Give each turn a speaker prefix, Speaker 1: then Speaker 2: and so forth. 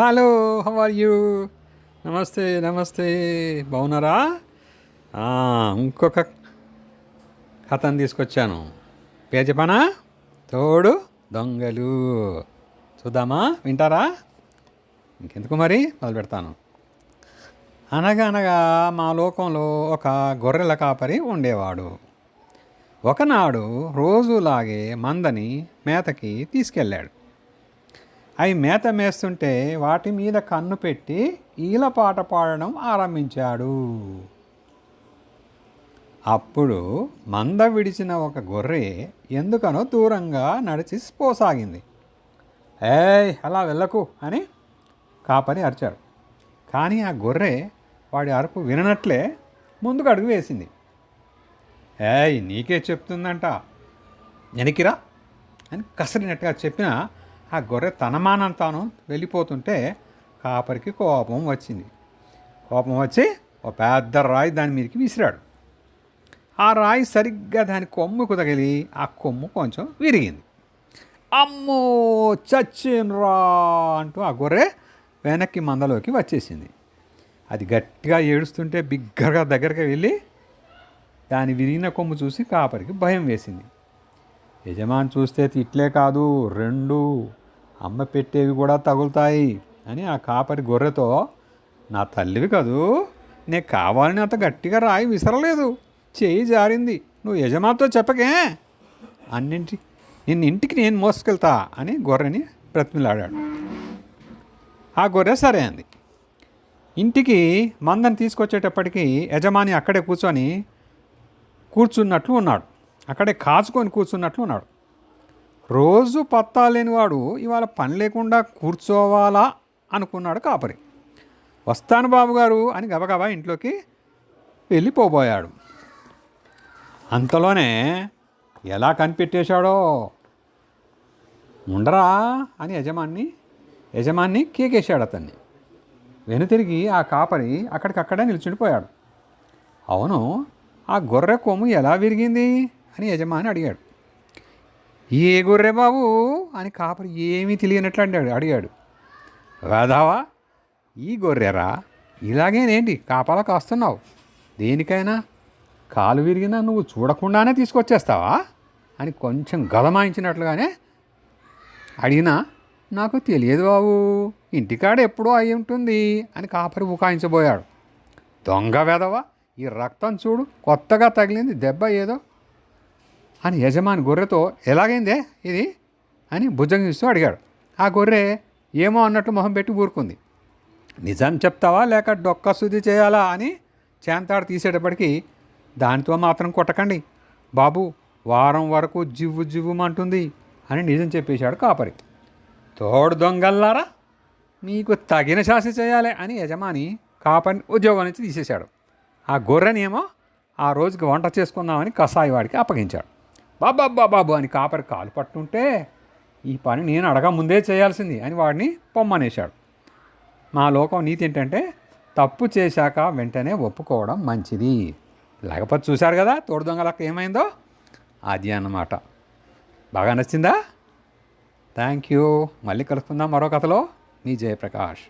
Speaker 1: Hello, how are you? నమస్తే నమస్తే, బాగున్నారా? ఇంకొక కథను తీసుకొచ్చాను. పేరు చెప్పానా? తోడు దొంగలు. చూద్దామా? వింటారా? ఇంకెందుకు మరి మొదలు పెడతాను. అనగా అనగా మా లోకంలో ఒక గొర్రెల కాపరి ఉండేవాడు. ఒకనాడు రోజులాగే మందని మేతకి తీసుకెళ్ళాడు. అవి మేత మేస్తుంటే వాటి మీద కన్ను పెట్టి ఈల పాట పాడడం ఆరంభించాడు. అప్పుడు మంద విడిచిన ఒక గొర్రె ఎందుకనో దూరంగా నడిచి పోసాగింది. ఏయ్, అలా వెళ్ళకు అని కాపరి అరిచాడు. కానీ ఆ గొర్రె వాడి అరుపు విననట్లే ముందుకు అడుగు వేసింది. ఏయ్, నీకే చెప్తుందంట, వెనక్కిరా అని కసరినట్టుగా చెప్పిన ఆ గొర్రె తన మానం తాను వెళ్ళిపోతుంటే కాపరికి కోపం వచ్చింది. కోపం వచ్చి ఒక పెద్ద రాయి దాని మీదకి విసిరాడు. ఆ రాయి సరిగ్గా దాని కొమ్ముకు తగిలి ఆ కొమ్ము కొంచెం విరిగింది. అమ్మో, చచ్చిన్రా అంటూ ఆ గొర్రె వెనక్కి మందలోకి వచ్చేసింది. అది గట్టిగా ఏడుస్తుంటే బిగ్గరగా దగ్గరికి వెళ్ళి దాని విరిగిన కొమ్ము చూసి కాపరికి భయం వేసింది. యజమాని చూస్తే తిట్లే కాదు, రెండు అమ్మ పెట్టేవి కూడా తగులుతాయి అని ఆ కాపరి గొర్రెతో, నా తల్లివి కదూ, నేను కావాలని అంత గట్టిగా రాయి విసరలేదు, చేయి జారింది, నువ్వు యజమానితో చెప్పకే, ఇంటికి నేను మోసుకెళ్తా అని గొర్రెని బ్రతిమిలాడాడు. ఆ గొర్రె సరే అంది. ఇంటికి మందని తీసుకొచ్చేటప్పటికి యజమాని అక్కడే కూర్చున్నట్లు ఉన్నాడు. అక్కడే కాచుకొని కూర్చున్నట్లు ఉన్నాడు. రోజు పత్తా లేనివాడు ఇవాళ పని లేకుండా కూర్చోవాలా అనుకున్నాడు కాపరి. వస్తాను బాబుగారు అని గబగబా ఇంట్లోకి వెళ్ళిపోబోయాడు. అంతలోనే ఎలా కనిపెట్టేశాడో, ఉండరా అని యజమాన్ని కేకేశాడు అతన్ని. వెనుతిరిగి ఆ కాపరి అక్కడికక్కడే నిల్చుండిపోయాడు. అవును, ఆ గొర్రె కొమ్ము ఎలా విరిగింది అని యజమాని అడిగాడు. ఏ గొర్రె బాబు అని కాపరి ఏమీ తెలియనట్లు అడిగాడు. వేదావా, ఈ గొర్రెరా, ఇలాగేనేంటి కాపలా కాస్తున్నావు? దేనికైనా కాలు విరిగినా నువ్వు చూడకుండానే తీసుకొచ్చేస్తావా అని కొంచెం గదమాయించినట్లుగానే అడిగినా, నాకు తెలియదు బాబు, ఇంటికాడ ఎప్పుడూ అయి ఉంటుంది అని కాపరి బుకాయించబోయాడు. దొంగ వేదవా, ఈ రక్తం చూడు, కొత్తగా తగిలింది దెబ్బ ఏదో అని యజమాని గొర్రెతో, ఎలాగైందే ఇది అని భుజంగిస్తూ అడిగాడు. ఆ గొర్రె ఏమో అన్నట్టు మొహం పెట్టి ఊరుకుంది. నిజం చెప్తావా లేక డొక్క శుద్ధి చేయాలా అని చేంతాడు తీసేటప్పటికి, దానితో మాత్రం కొట్టకండి బాబు, వారం వరకు జివ్వుమంటుంది అని నిజం చెప్పేశాడు కాపరి. తోడు దొంగల్లారా, మీకు తగిన శాస్తి చేయాలి అని యజమాని కాపరిని ఉద్యోగం నుంచి తీసేశాడు. ఆ గొర్రెనేమో ఆ రోజుకి వంట చేసుకుందామని కసాయి వాడికి అప్పగించాడు. బాబు అని కాపరి కాలు పట్టుంటే, ఈ పని నేను ముందే చేయాల్సింది అని వాడిని పొమ్మనేశాడు. మా లోకం నీతి ఏంటంటే, తప్పు చేశాక వెంటనే ఒప్పుకోవడం మంచిది. లేకపోతే చూశారు కదా తోడు దొంగలకు ఏమైందో, అది అన్నమాట. బాగా నచ్చిందా? Thank you. మళ్ళీ కలుసుకుందాం మరో కథలో. మీ జయప్రకాష్.